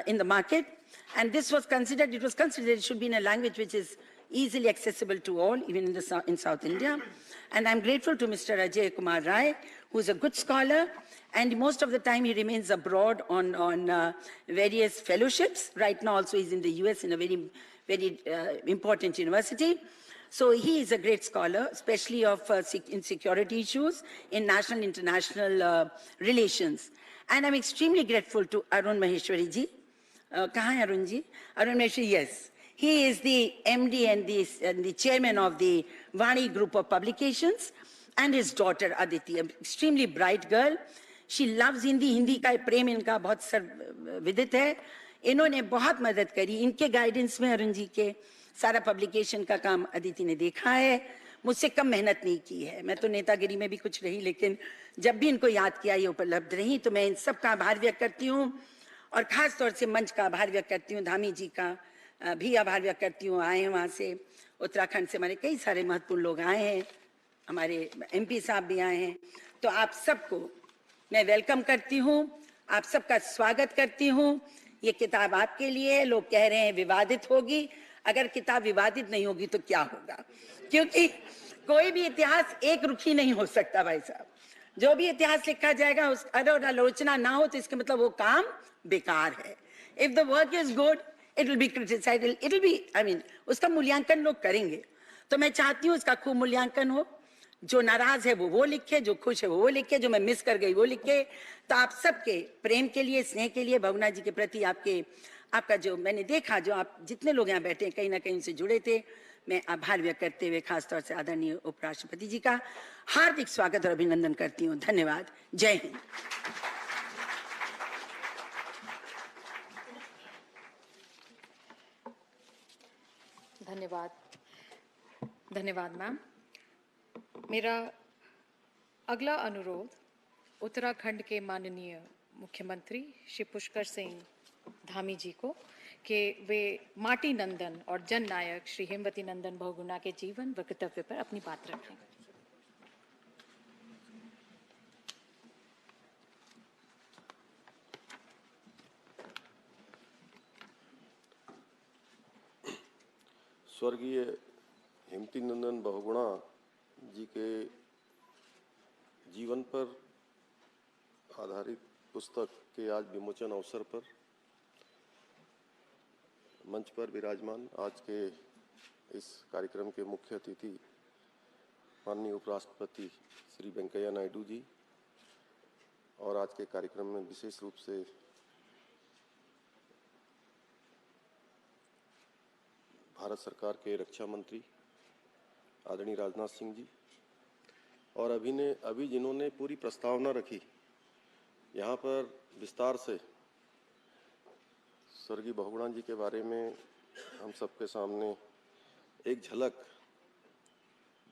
in the market. And this was considered, it should be in a language which is easily accessible to all, even in South India. And I'm grateful to Mr. Ajay Kumar Rai, who is a good scholar, and most of the time he remains abroad on various fellowships. Right now also he's in the US in a very, very important university. So he is a great scholar, especially in security issues, in national international relations. And I'm extremely grateful to Arun Maheshwari ji. Kahan hai Arun ji? Arun Maheshwari, yes. He is the MD and the chairman of the Vani Group of Publications, and his daughter Aditi, an extremely bright girl. She loves Hindi. Hindi का प्रेम इनका बहुत सर्वविदित है. इन्होंने बहुत मदद करी. इनके गाइडेंस में अरुण जी के सारा पब्लिकेशन का काम अदिति ने देखा है. मुझसे कम मेहनत नहीं की है. मैं तो नेतागिरी में भी कुछ रही, लेकिन जब भी इनको याद किया ये उपलब्ध रही, तो मैं इन सब का आभार व्यक्त करती हूँ. और खास तौर से मंच का आभार व्यक्त करती हूँ. धामी जी का भी आभार व्यक्त करती हूँ. आए हैं वहाँ से, उत्तराखंड से हमारे कई सारे महत्वपूर्ण लोग आए हैं. हमारे MP साहब भी आए हैं. तो आप सबको मैं वेलकम करती हूँ. आप सबका स्वागत करती हूँ. ये किताब आपके लिए है. लोग कह रहे हैं विवादित होगी. अगर किताब विवादित नहीं होगी तो क्या होगा? क्योंकि कोई भी इतिहास एक रुखी नहीं हो सकता भाई साहब. जो भी इतिहास लिखा जाएगा उस अगर आलोचना ना हो तो इसका मतलब वो काम बेकार है. If the work is good it will be criticised, it will be उसका मूल्यांकन लोग करेंगे. तो मैं चाहती हूँ उसका खूब मूल्यांकन हो. जो नाराज है वो लिखे, जो खुश है वो लिखे, जो मैं मिस कर गई वो लिखे. तो आप सबके प्रेम के लिए, स्नेह के लिए, बहुगुणा जी के प्रति आपका जो मैंने देखा, जो आप जितने लोग यहाँ बैठे हैं कहीं ना कहीं से जुड़े थे, मैं आभार व्यक्त करते हुए खासतौर से आदरणीय उपराष्ट्रपति जी का हार्दिक स्वागत और अभिनंदन करती हूँ. धन्यवाद. जय हिंद. धन्यवाद मैम. मेरा अगला अनुरोध उत्तराखंड के माननीय मुख्यमंत्री श्री पुष्कर सिंह धामी जी को कि वे माटी नंदन और जन नायक श्री हेमवती नंदन बहुगुणा के जीवन व कर्तव्य पर अपनी बात रखें. स्वर्गीय हेमवती नंदन बहुगुणा जी के जीवन पर आधारित पुस्तक के आज विमोचन अवसर पर मंच पर विराजमान आज के इस कार्यक्रम के मुख्य अतिथि माननीय उपराष्ट्रपति श्री वेंकैया नायडू जी और आज के कार्यक्रम में विशेष रूप से भारत सरकार के रक्षा मंत्री आदरणीय राजनाथ सिंह जी और अभी जिन्होंने पूरी प्रस्तावना रखी, यहाँ पर विस्तार से स्वर्गीय बहुगुणा जी के बारे में हम सबके सामने एक झलक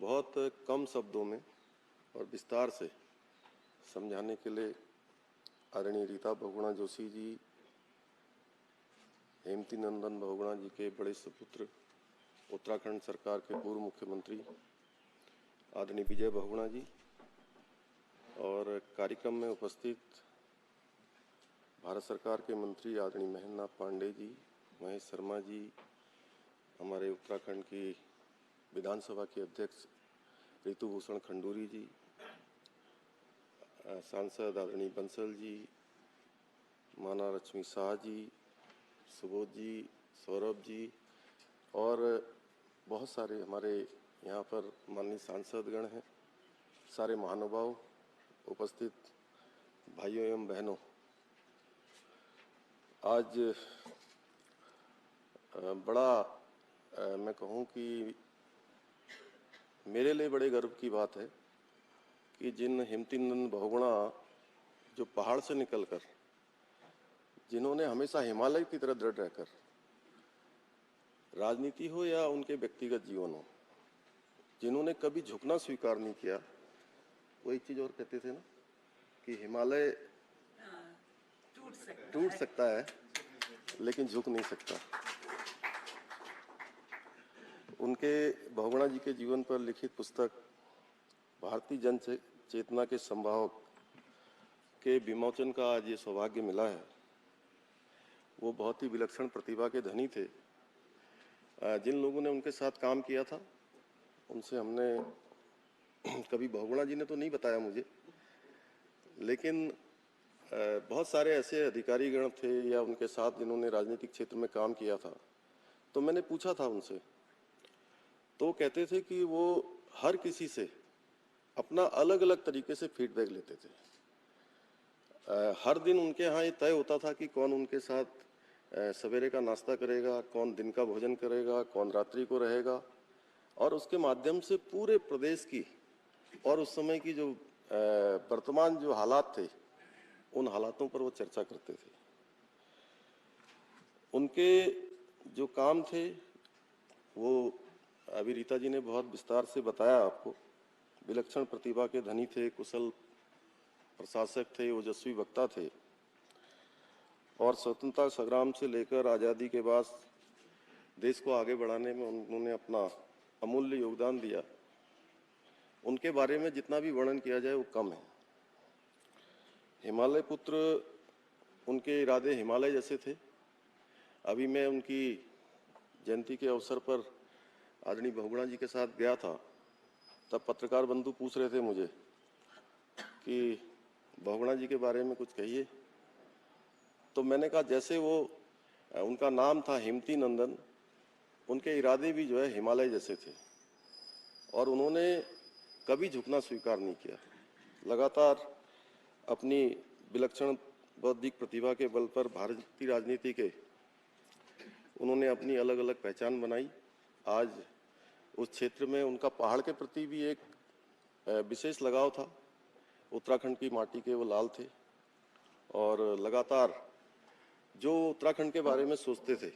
बहुत कम शब्दों में और विस्तार से समझाने के लिए आदरणीय रीता बहुगुणा जोशी जी, हेमवती नंदन बहुगुणा जी के बड़े सुपुत्र उत्तराखंड सरकार के पूर्व मुख्यमंत्री आदरणीय विजय बहुगुणा जी और कार्यक्रम में उपस्थित भारत सरकार के मंत्री आदरणीय महेंद्र नाथ पांडे जी, महेश शर्मा जी, हमारे उत्तराखंड की विधानसभा के अध्यक्ष ऋतु भूषण खंडूरी जी, सांसद आदरणीय बंसल जी, माना लक्ष्मी शाह जी, सुबोध जी, सौरभ जी और बहुत सारे हमारे यहाँ पर माननीय सांसदगण हैं, सारे महानुभाव, उपस्थित भाइयों एवं बहनों, आज बड़ा मैं कहूँ कि मेरे लिए बड़े गर्व की बात है कि जिन हेमवती नंदन बहुगुणा जो पहाड़ से निकलकर, जिन्होंने हमेशा हिमालय की तरह दृढ़ रहकर, राजनीति हो या उनके व्यक्तिगत जीवन हो, जिन्होंने कभी झुकना स्वीकार नहीं किया। वो एक चीज और कहते थे ना कि हिमालय टूट सकता है लेकिन झुक नहीं सकता। उनके बहुगुणा जी के जीवन पर लिखित पुस्तक भारतीय जन चेतना के संवाहक के विमोचन का आज ये सौभाग्य मिला है। वो बहुत ही विलक्षण प्रतिभा के धनी थे। जिन लोगों ने उनके साथ काम किया था उनसे हमने कभी बहुगुणा जी ने तो नहीं बताया मुझे, लेकिन बहुत सारे ऐसे अधिकारीगण थे या उनके साथ जिन्होंने राजनीतिक क्षेत्र में काम किया था, तो मैंने पूछा था उनसे, तो कहते थे कि वो हर किसी से अपना अलग अलग तरीके से फीडबैक लेते थे। हर दिन उनके यहाँ ये तय होता था कि कौन उनके साथ सवेरे का नाश्ता करेगा, कौन दिन का भोजन करेगा, कौन रात्रि को रहेगा, और उसके माध्यम से पूरे प्रदेश की और उस समय की जो वर्तमान जो हालात थे उन हालातों पर वो चर्चा करते थे। उनके जो काम थे वो अभी रीता जी ने बहुत विस्तार से बताया आपको। विलक्षण प्रतिभा के धनी थे, कुशल प्रशासक थे, ओजस्वी वक्ता थे, और स्वतंत्रता संग्राम से लेकर आज़ादी के बाद देश को आगे बढ़ाने में उन्होंने अपना अमूल्य योगदान दिया। उनके बारे में जितना भी वर्णन किया जाए वो कम है। हिमालय पुत्र, उनके इरादे हिमालय जैसे थे। अभी मैं उनकी जयंती के अवसर पर आदरणीय बहुगुणा जी के साथ गया था, तब पत्रकार बंधु पूछ रहे थे मुझे कि बहुगुणा जी के बारे में कुछ कहिए। तो मैंने कहा जैसे वो उनका नाम था हिमती नंदन, उनके इरादे भी जो है हिमालय जैसे थे, और उन्होंने कभी झुकना स्वीकार नहीं किया। लगातार अपनी विलक्षण बौद्धिक प्रतिभा के बल पर भारतीय राजनीति के उन्होंने अपनी अलग अलग पहचान बनाई। आज उस क्षेत्र में उनका पहाड़ के प्रति भी एक विशेष लगाव था। उत्तराखंड की माटी के वो लाल थे और लगातार जो उत्तराखंड के बारे में सोचते थे,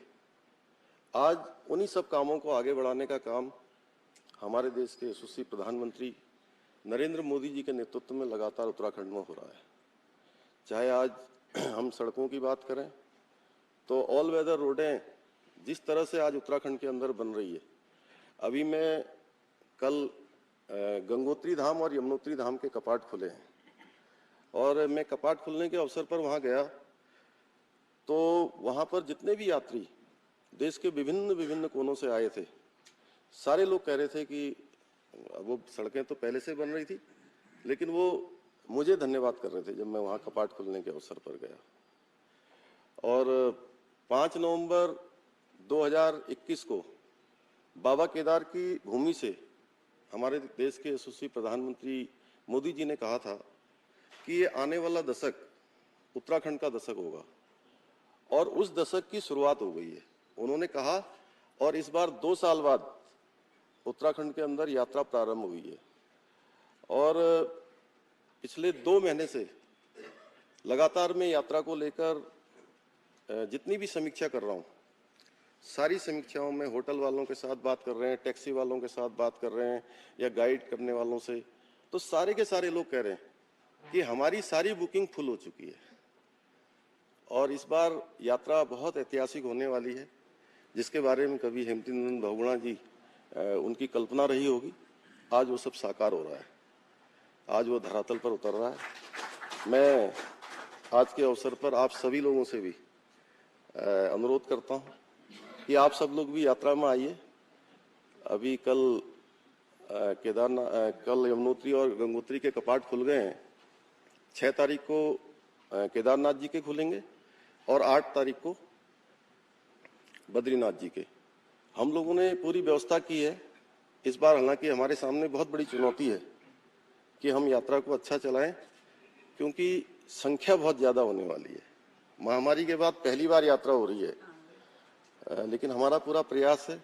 आज उन्हीं सब कामों को आगे बढ़ाने का काम हमारे देश के यशस्वी प्रधानमंत्री नरेंद्र मोदी जी के नेतृत्व में लगातार उत्तराखंड में हो रहा है। चाहे आज हम सड़कों की बात करें तो ऑल वेदर रोडें जिस तरह से आज उत्तराखंड के अंदर बन रही है। अभी मैं कल गंगोत्री धाम और यमुनोत्री धाम के कपाट खुले हैं, और मैं कपाट खुलने के अवसर पर वहां गया तो वहां पर जितने भी यात्री देश के विभिन्न विभिन्न कोनों से आए थे, सारे लोग कह रहे थे कि वो सड़कें तो पहले से बन रही थी, लेकिन वो मुझे धन्यवाद कर रहे थे जब मैं वहां कपाट खुलने के अवसर पर गया। और 5 नवंबर 2021 को बाबा केदार की भूमि से हमारे देश के यशस्वी प्रधानमंत्री मोदी जी ने कहा था कि ये आने वाला दशक उत्तराखंड का दशक होगा, और उस दशक की शुरुआत हो गई है। उन्होंने कहा, और इस बार 2 साल बाद उत्तराखंड के अंदर यात्रा प्रारंभ हुई है, और पिछले 2 महीने से लगातार मैं यात्रा को लेकर जितनी भी समीक्षा कर रहा हूँ, सारी समीक्षाओं में होटल वालों के साथ बात कर रहे हैं, टैक्सी वालों के साथ बात कर रहे हैं, या गाइड करने वालों से, तो सारे के सारे लोग कह रहे हैं कि हमारी सारी बुकिंग फुल हो चुकी है, और इस बार यात्रा बहुत ऐतिहासिक होने वाली है, जिसके बारे में कभी हिमती नंदन बहुगुणा जी उनकी कल्पना रही होगी। आज वो सब साकार हो रहा है, आज वो धरातल पर उतर रहा है। मैं आज के अवसर पर आप सभी लोगों से भी अनुरोध करता हूं कि आप सब लोग भी यात्रा में आइए। अभी कल कल यमुनोत्री और गंगोत्री के कपाट खुल गए हैं। 6 तारीख को केदारनाथ जी के खुलेंगे और 8 तारीख को बद्रीनाथ जी के। हम लोगों ने पूरी व्यवस्था की है। इस बार हालांकि हमारे सामने बहुत बड़ी चुनौती है कि हम यात्रा को अच्छा चलाएं, क्योंकि संख्या बहुत ज्यादा होने वाली है। महामारी के बाद पहली बार यात्रा हो रही है, लेकिन हमारा पूरा प्रयास है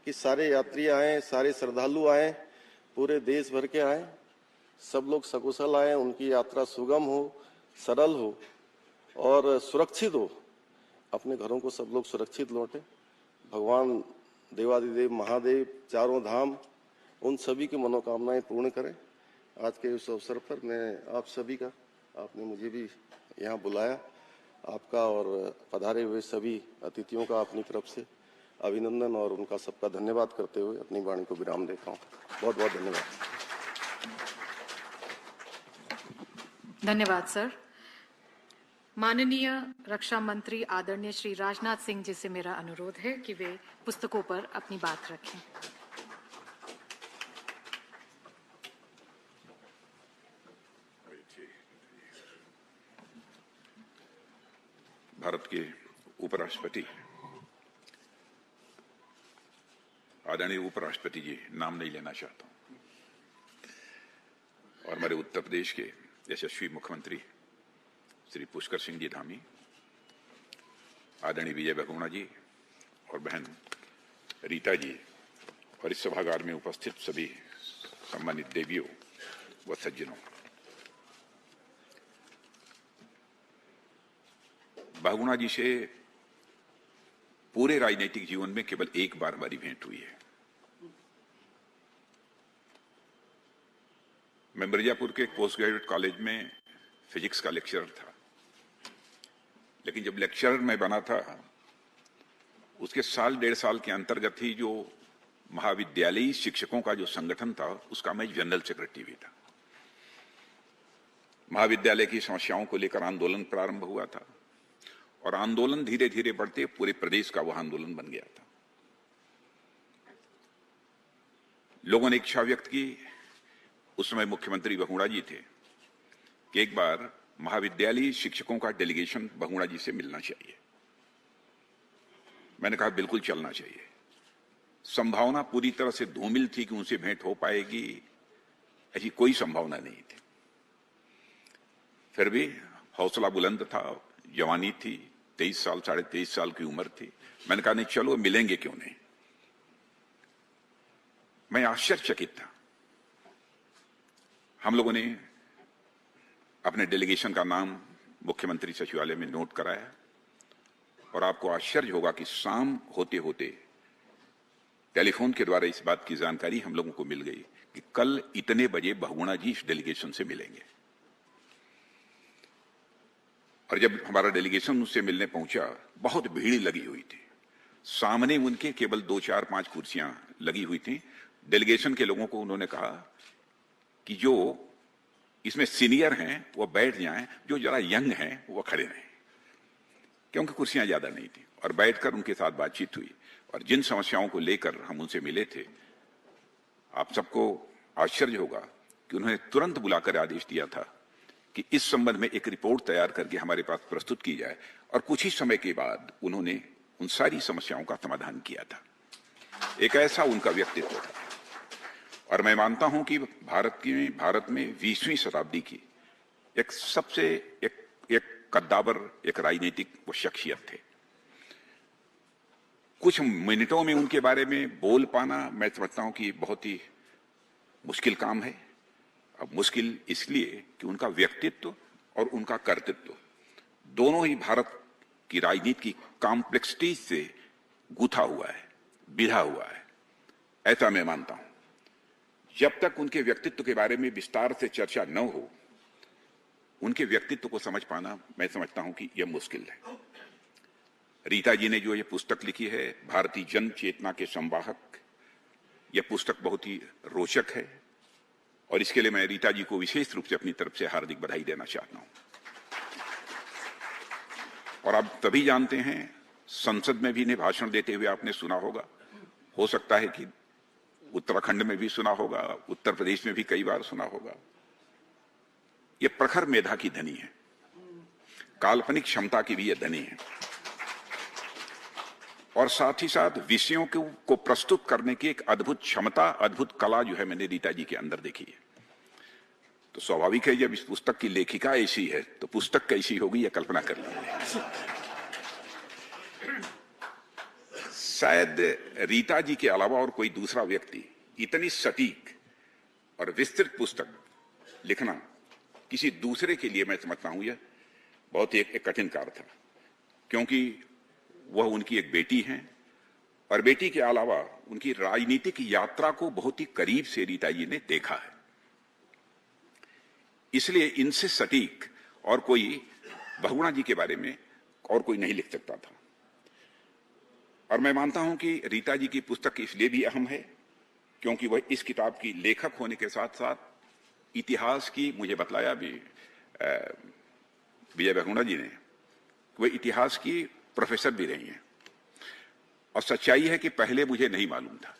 कि सारे यात्री आएं, सारे श्रद्धालु आएं, पूरे देश भर के आएं, सब लोग सकुशल आएं, उनकी यात्रा सुगम हो, सरल हो और सुरक्षित हो। अपने घरों को सब लोग सुरक्षित लौटें। भगवान देवादिदेव महादेव, चारों धाम, उन सभी की मनोकामनाएं पूर्ण करें। आज के इस अवसर पर मैं आप सभी का, आपने मुझे भी यहाँ बुलाया, आपका और पधारे हुए सभी अतिथियों का अपनी तरफ से अभिनंदन और उनका सबका धन्यवाद करते हुए अपनी वाणी को विराम देता हूँ। बहुत बहुत धन्यवाद। धन्यवाद सर। माननीय रक्षा मंत्री आदरणीय श्री राजनाथ सिंह जी से मेरा अनुरोध है कि वे पुस्तकों पर अपनी बात रखें। भारत के उपराष्ट्रपति, आदरणीय उपराष्ट्रपति जी, नाम नहीं लेना चाहता हूं, और हमारे उत्तर प्रदेश के यशस्वी मुख्यमंत्री श्री पुष्कर सिंह जी धामी, आदरणीय विजय बहुगुणा जी और बहन रीता जी, और इस सभागार में उपस्थित सभी सम्मानित देवियों व सज्जनों, बहुगुणा जी से पूरे राजनीतिक जीवन में केवल एक बार हमारी भेंट हुई है। मैं मिर्जापुर के एक पोस्ट ग्रेजुएट कॉलेज में फिजिक्स का लेक्चरर था, लेकिन जब लेक्चरर मैं बना था उसके साल डेढ़ साल के अंतर्गत ही जो महाविद्यालयी शिक्षकों का जो संगठन था उसका मैं जनरल सेक्रेटरी भी था। महाविद्यालय की समस्याओं को लेकर आंदोलन प्रारंभ हुआ था और आंदोलन धीरे धीरे बढ़ते पूरे प्रदेश का वह आंदोलन बन गया था। लोगों ने इच्छा व्यक्त की, उस समय मुख्यमंत्री बहुगुणा जी थे, कि एक बार महाविद्यालयी शिक्षकों का डेलीगेशन बहुगुणा जी से मिलना चाहिए। मैंने कहा बिल्कुल चलना चाहिए। संभावना पूरी तरह से धूमिल थी कि उनसे भेंट हो पाएगी, ऐसी कोई संभावना नहीं थी। फिर भी हौसला बुलंद था, जवानी थी, 23 साल 23.5 साल की उम्र थी। मैंने कहा नहीं चलो मिलेंगे क्यों नहीं। मैं आश्चर्यचकित था। हम लोगों ने अपने डेलीगेशन का नाम मुख्यमंत्री सचिवालय में नोट कराया और आपको आश्चर्य होगा कि शाम होते होते टेलीफोन के द्वारा इस बात की जानकारी हम लोगों को मिल गई कि कल इतने बजे बहुगुणा जी इस डेलीगेशन से मिलेंगे। और जब हमारा डेलीगेशन उससे मिलने पहुंचा, बहुत भीड़ लगी हुई थी। सामने उनके केवल 2, 4, 5 कुर्सियां लगी हुई थी। डेलीगेशन के लोगों को उन्होंने कहा कि जो इसमें सीनियर हैं वो बैठ जाएं, जो जरा यंग हैं वो खड़े रहें, क्योंकि कुर्सियां ज्यादा नहीं थी। और बैठकर उनके साथ बातचीत हुई और जिन समस्याओं को लेकर हम उनसे मिले थे, आप सबको आश्चर्य होगा कि उन्होंने तुरंत बुलाकर आदेश दिया था कि इस संबंध में एक रिपोर्ट तैयार करके हमारे पास प्रस्तुत की जाए। और कुछ ही समय के बाद उन्होंने उन सारी समस्याओं का समाधान किया था। एक ऐसा उनका व्यक्तित्व था। और मैं मानता हूं कि भारत में 20वीं शताब्दी की एक सबसे एक कद्दावर एक राजनीतिक वो शख्सियत थे। कुछ मिनटों में उनके बारे में बोल पाना मैं समझता हूं कि बहुत ही मुश्किल काम है। अब मुश्किल इसलिए कि उनका व्यक्तित्व और उनका कर्तृत्व दोनों ही भारत की राजनीति की कॉम्प्लेक्सिटी से गुथा हुआ है, बिधा हुआ है, ऐसा मैं मानता हूं। जब तक उनके व्यक्तित्व के बारे में विस्तार से चर्चा न हो, उनके व्यक्तित्व को समझ पाना मैं समझता हूं कि यह मुश्किल है। रीता जी ने जो ये पुस्तक लिखी है, भारतीय जन चेतना के संवाहक, यह पुस्तक बहुत ही रोचक है और इसके लिए मैं रीता जी को विशेष रूप से अपनी तरफ से हार्दिक बधाई देना चाहता हूं। और आप तभी जानते हैं, संसद में भी इन्हें भाषण देते हुए आपने सुना होगा, हो सकता है कि उत्तराखंड में भी सुना होगा, उत्तर प्रदेश में भी कई बार सुना होगा। ये प्रखर मेधा की धनी है, काल्पनिक क्षमता की भी ये धनी है और साथ ही साथ विषयों को प्रस्तुत करने की एक अद्भुत क्षमता, अद्भुत कला जो है मैंने रीता जी के अंदर देखी है। तो स्वाभाविक है जब इस पुस्तक की लेखिका ऐसी है तो पुस्तक कैसी होगी यह कल्पना कर लीजिए। शायद रीता जी के अलावा और कोई दूसरा व्यक्ति इतनी सटीक और विस्तृत पुस्तक लिखना किसी दूसरे के लिए मैं समझता हूं यह बहुत ही एक कठिन कार्य था, क्योंकि वह उनकी एक बेटी हैं और बेटी के अलावा उनकी राजनीतिक यात्रा को बहुत ही करीब से रीता जी ने देखा है। इसलिए इनसे सटीक और कोई बहुगुणा जी के बारे में और कोई नहीं लिख सकता था। और मैं मानता हूं कि रीता जी की पुस्तक इसलिए भी अहम है क्योंकि वह इस किताब की लेखक होने के साथ साथ इतिहास की, मुझे बतलाया भी विजय बहुगुणा जी ने, वे इतिहास की प्रोफेसर भी रही हैं, और सच्चाई है कि पहले मुझे नहीं मालूम था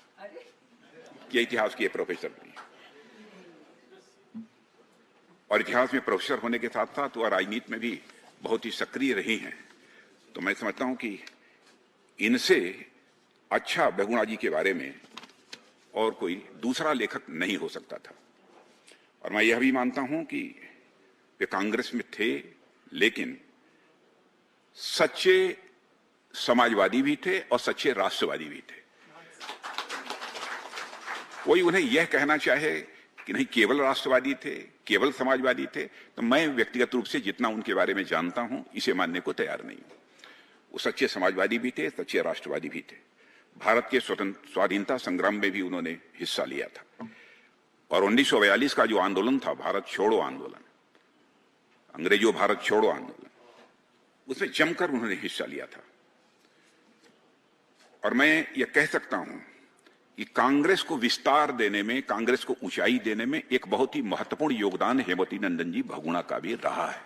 कि इतिहास की प्रोफेसर भी हैं। और इतिहास में प्रोफेसर होने के साथ साथ वह राजनीति में भी बहुत ही सक्रिय रही हैं। तो मैं समझता हूं कि इनसे अच्छा बहुगुणा जी के बारे में और कोई दूसरा लेखक नहीं हो सकता था। और मैं यह भी मानता हूं कि वे कांग्रेस में थे, लेकिन सच्चे समाजवादी भी थे और सच्चे राष्ट्रवादी भी थे। कोई उन्हें यह कहना चाहे कि नहीं केवल राष्ट्रवादी थे, केवल समाजवादी थे, तो मैं व्यक्तिगत रूप से जितना उनके बारे में जानता हूं, इसे मानने को तैयार नहीं हूं। वो सच्चे समाजवादी भी थे, सच्चे राष्ट्रवादी भी थे। भारत के स्वाधीनता संग्राम में भी उन्होंने हिस्सा लिया था। और 1942 का जो आंदोलन था, भारत छोड़ो आंदोलन, अंग्रेजों भारत छोड़ो आंदोलन, उसमें जमकर उन्होंने हिस्सा लिया था। और मैं ये कह सकता हूं कि कांग्रेस को विस्तार देने में, कांग्रेस को ऊंचाई देने में एक बहुत ही महत्वपूर्ण योगदान हेमवती नंदन जी बहुगुणा का भी रहा है,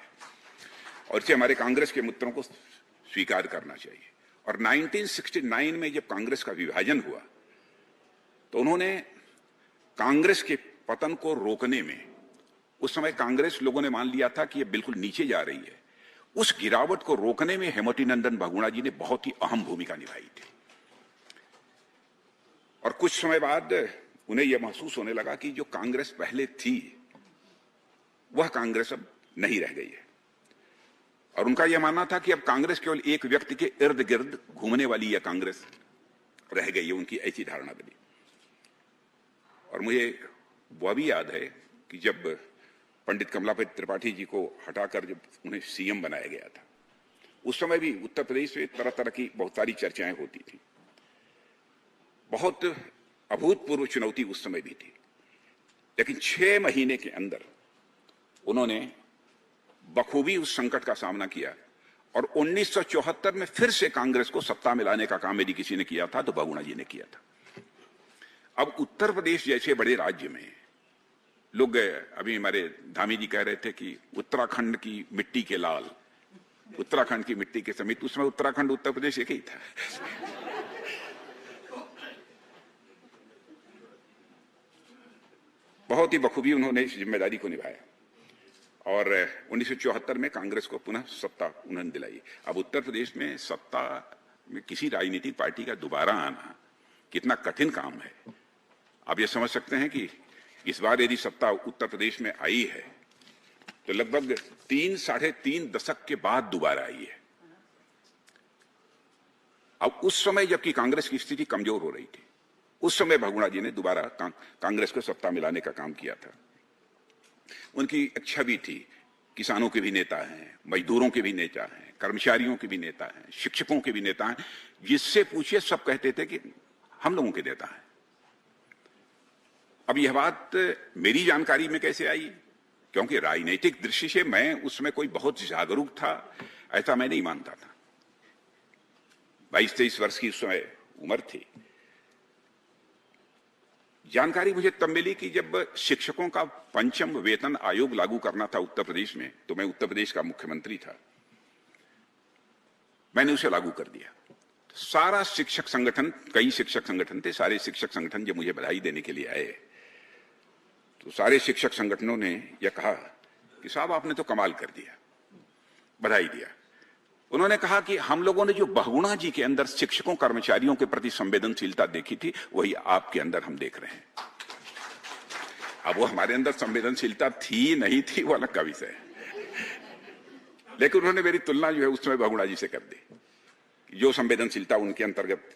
और इसे हमारे कांग्रेस के मित्रों को स्वीकार करना चाहिए। और 1969 में जब कांग्रेस का विभाजन हुआ, तो उन्होंने कांग्रेस के पतन को रोकने में, उस समय कांग्रेस लोगों ने मान लिया था कि यह बिल्कुल नीचे जा रही है, उस गिरावट को रोकने में हेमवती नंदन बहुगुणा जी ने बहुत ही अहम भूमिका निभाई थी। और कुछ समय बाद उन्हें यह महसूस होने लगा कि जो कांग्रेस पहले थी वह कांग्रेस अब नहीं रह गई है, और उनका यह मानना था कि अब कांग्रेस केवल एक व्यक्ति के इर्द गिर्द घूमने वाली यह कांग्रेस रह गई है, उनकी ऐसी धारणा बनी। और मुझे वह भी याद है कि जब पंडित कमलापति त्रिपाठी जी को हटाकर जब उन्हें सीएम बनाया गया था, उस समय भी उत्तर प्रदेश में तरह तरह की बहुत सारी चर्चाएं होती थी। बहुत अभूतपूर्व चुनौती उस समय भी थी, लेकिन 6 महीने के अंदर उन्होंने बखूबी उस संकट का सामना किया, और 1974 में फिर से कांग्रेस को सत्ता में लाने का काम यदि किसी ने किया था तो बहुगुणा जी ने किया था। अब उत्तर प्रदेश जैसे बड़े राज्य में लोग, अभी हमारे धामी जी कह रहे थे कि उत्तराखंड की मिट्टी के लाल, उत्तराखंड की मिट्टी के समित, उसमें उत्तराखंड उत्तर प्रदेश एक ही था। बहुत ही बखूबी उन्होंने इस जिम्मेदारी को निभाया, और 1974 में कांग्रेस को पुनः सत्ता उन्होंने दिलाई। अब उत्तर प्रदेश में सत्ता में किसी राजनीतिक पार्टी का दोबारा आना कितना कठिन काम है। आप ये समझ सकते हैं कि इस बार यदि सत्ता उत्तर प्रदेश में आई है तो लगभग 3-3.5 दशक के बाद दोबारा आई है। अब उस समय जबकि कांग्रेस की स्थिति कमजोर हो रही थी, उस समय बहुगुणा जी ने दोबारा कांग्रेस को सत्ता में लाने का काम किया था। उनकी इच्छा भी थी, किसानों के भी नेता हैं, मजदूरों के भी नेता हैं, कर्मचारियों के भी नेता हैं, शिक्षकों के भी नेता हैं, जिससे पूछिए सब कहते थे कि हम लोगों के नेता हैं। अब यह बात मेरी जानकारी में कैसे आई, क्योंकि राजनीतिक दृष्टि से मैं उसमें कोई बहुत जागरूक था ऐसा मैं नहीं मानता था। 22-23 वर्ष की उस समय उम्र थी। जानकारी मुझे तब मिली कि जब शिक्षकों का 5वां वेतन आयोग लागू करना था उत्तर प्रदेश में, तो मैं उत्तर प्रदेश का मुख्यमंत्री था, मैंने उसे लागू कर दिया। सारा शिक्षक संगठन, कई शिक्षक संगठन थे, सारे शिक्षक संगठन जब मुझे बधाई देने के लिए आए तो सारे शिक्षक संगठनों ने यह कहा कि साहब आपने तो कमाल कर दिया, बधाई दिया। उन्होंने कहा कि हम लोगों ने जो बहुगुणा जी के अंदर शिक्षकों कर्मचारियों के प्रति संवेदनशीलता देखी थी, वही आपके अंदर हम देख रहे हैं। अब वो हमारे अंदर संवेदनशीलता थी नहीं थी वो अलग का विषय है, लेकिन उन्होंने मेरी तुलना जो है उस समय बहुगुणा जी से कर दी। जो संवेदनशीलता उनके अंतर्गत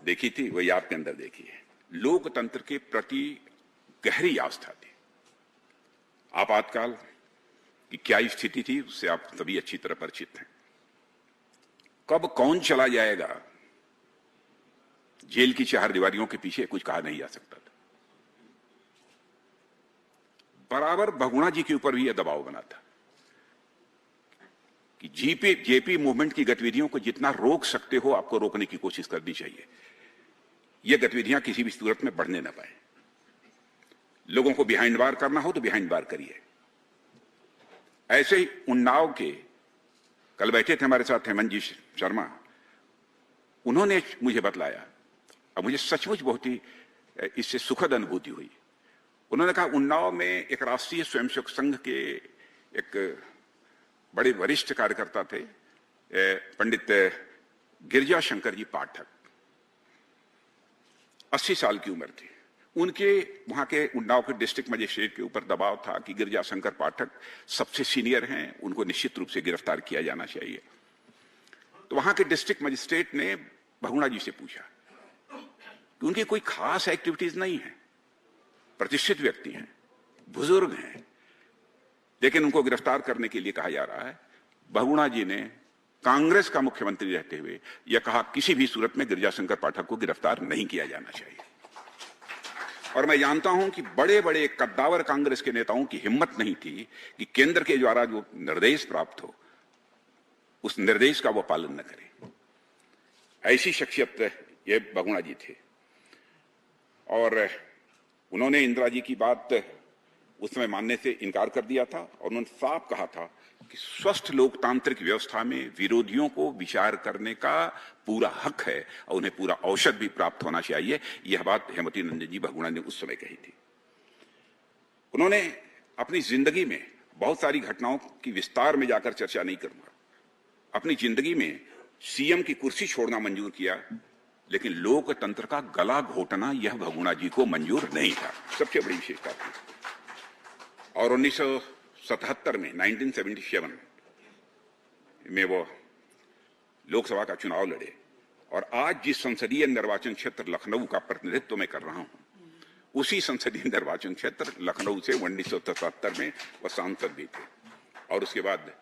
देखी थी वही आपके अंदर देखी है। लोकतंत्र के प्रति गहरी आस्था थी। आपातकाल की क्या स्थिति थी उससे आप सभी अच्छी तरह परिचित हैं। कब कौन चला जाएगा, जेल की 4 दीवारियों के पीछे कुछ कहा नहीं जा सकता था। बराबर बहुगुणा जी के ऊपर भी यह दबाव बना था कि जेपी मूवमेंट की गतिविधियों को जितना रोक सकते हो आपको रोकने की कोशिश करनी चाहिए। ये गतिविधियां किसी भी सूरत में बढ़ने ना पाए। लोगों को बिहाइंड बार करना हो तो बिहाइंड बार करिए। ऐसे ही उन्नाव के कल बैठे थे हमारे साथ हेमंत जी शर्मा, उन्होंने मुझे बतलाया, अब मुझे सचमुच बहुत ही इससे सुखद अनुभूति हुई। उन्होंने कहा उन्नाव में एक राष्ट्रीय स्वयंसेवक संघ के एक बड़े वरिष्ठ कार्यकर्ता थे, पंडित गिरजा शंकर जी पाठक, 80 साल की उम्र थी। उनके वहां के उन्नाव के डिस्ट्रिक्ट मजिस्ट्रेट के ऊपर दबाव था कि गिरजा शंकर पाठक सबसे सीनियर हैं, उनको निश्चित रूप से गिरफ्तार किया जाना चाहिए। तो वहां के डिस्ट्रिक्ट मजिस्ट्रेट ने बहुगुणा जी से पूछा कि उनकी कोई खास एक्टिविटीज नहीं है, प्रतिष्ठित व्यक्ति हैं, बुजुर्ग हैं, लेकिन उनको गिरफ्तार करने के लिए कहा जा रहा है। बहुगुणा जी ने कांग्रेस का मुख्यमंत्री रहते हुए यह कहा किसी भी सूरत में गिरजा शंकर पाठक को गिरफ्तार नहीं किया जाना चाहिए। और मैं जानता हूं कि बड़े बड़े कद्दावर कांग्रेस के नेताओं की हिम्मत नहीं थी कि केंद्र के द्वारा जो निर्देश प्राप्त हो उस निर्देश का वो पालन न करें। ऐसी शख्सियत ये बहुगुणा जी थे। और उन्होंने इंदिरा जी की बात उस समय मानने से इनकार कर दिया था और उन्होंने साफ कहा था कि स्वस्थ लोकतांत्रिक व्यवस्था में विरोधियों को विचार करने का पूरा हक है और उन्हें पूरा औषध भी प्राप्त होना चाहिए। यह बात हेमवती नंदन जी बहुगुणा ने उस समय कही थी। उन्होंने अपनी जिंदगी में बहुत सारी घटनाओं की विस्तार में जाकर चर्चा नहीं करूंगा, अपनी जिंदगी में सीएम की कुर्सी छोड़ना मंजूर किया, लेकिन लोकतंत्र का गला घोटना यह बहुगुणा जी को मंजूर नहीं था, सबसे बड़ी विशेषता थी। और 1977 में 1977 में वो लोकसभा का चुनाव लड़े और आज जिस संसदीय निर्वाचन क्षेत्र लखनऊ का प्रतिनिधित्व मैं कर रहा हूं, उसी संसदीय निर्वाचन क्षेत्र लखनऊ से 1977 में वो सांसद भी थे। और उसके बाद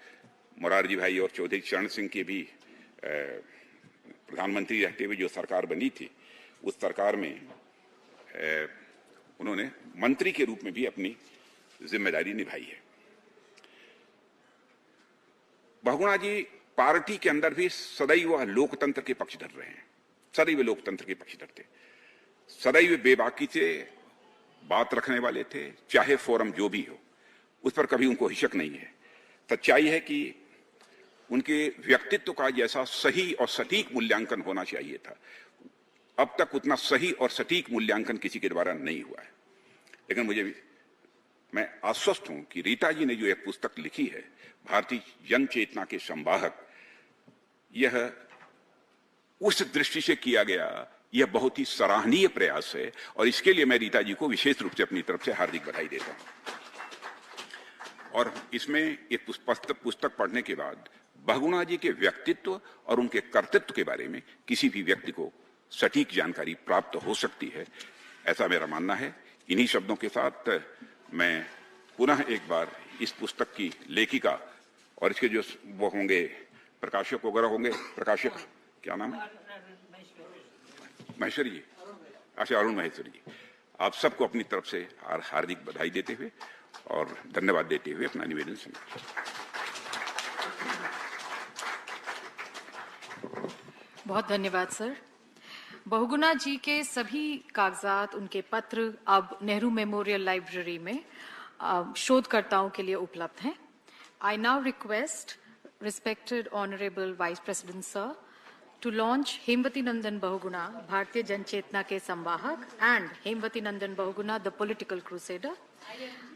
मोरारजी भाई और चौधरी चरण सिंह के भी प्रधानमंत्री रहते हुए जो सरकार बनी थी, उस सरकार में उन्होंने मंत्री के रूप में भी अपनी जिम्मेदारी निभाई है। बहुगुणा जी पार्टी के अंदर भी सदैव लोकतंत्र के पक्षधर रहे हैं, सदैव लोकतंत्र के पक्षधर थे, सदैव बेबाकी से बात रखने वाले थे, चाहे फोरम जो भी हो उस पर कभी उनको हिचक नहीं है। सच्चाई है कि उनके व्यक्तित्व का जैसा सही और सटीक मूल्यांकन होना चाहिए था, अब तक उतना सही और सटीक मूल्यांकन किसी के द्वारा नहीं हुआ है। लेकिन मैं आश्वस्त हूं कि रीता जी ने जो एक पुस्तक लिखी है, भारतीय जन चेतना के संवाहक, यह उस दृष्टि से किया गया यह बहुत ही सराहनीय प्रयास है और इसके लिए मैं रीता जी को विशेष रूप से अपनी तरफ से हार्दिक बधाई देता हूं। और इसमें एक पुस्तक पढ़ने के बाद बहुगुणा जी के व्यक्तित्व और उनके कर्तृत्व के बारे में किसी भी व्यक्ति को सटीक जानकारी प्राप्त हो सकती है, ऐसा मेरा मानना है। इन्हीं शब्दों के साथ मैं पुनः एक बार इस पुस्तक की लेखिका और इसके जो वो होंगे प्रकाशक वगैरह होंगे, प्रकाशक क्या नाम है, महेश्वरी जी, अच्छा अरुण महेश्वरी जी, आप सबको अपनी तरफ से हार्दिक बधाई देते हुए और धन्यवाद देते हुए अपना निवेदन समाप्त। बहुत धन्यवाद सर। बहुगुणा जी के सभी कागजात, उनके पत्र अब नेहरू मेमोरियल लाइब्रेरी में शोधकर्ताओं के लिए उपलब्ध हैं। I now request respected honourable vice president sir to launch Hemvati Nandan Bahuguna भारतीय जनचेतना के संवाहक and Hemvati Nandan Bahuguna the political crusader.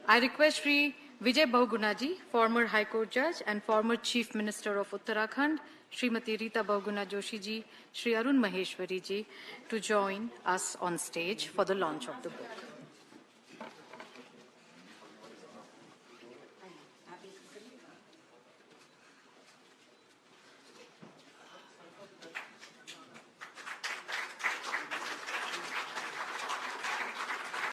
I request Shri Vijay Bahuguna ji, former High Court Judge and former Chief Minister of Uttarakhand, Srimati Rita Bahuguna Joshi ji, Shri Arun Maheshwari ji to join us on stage for the launch of the book.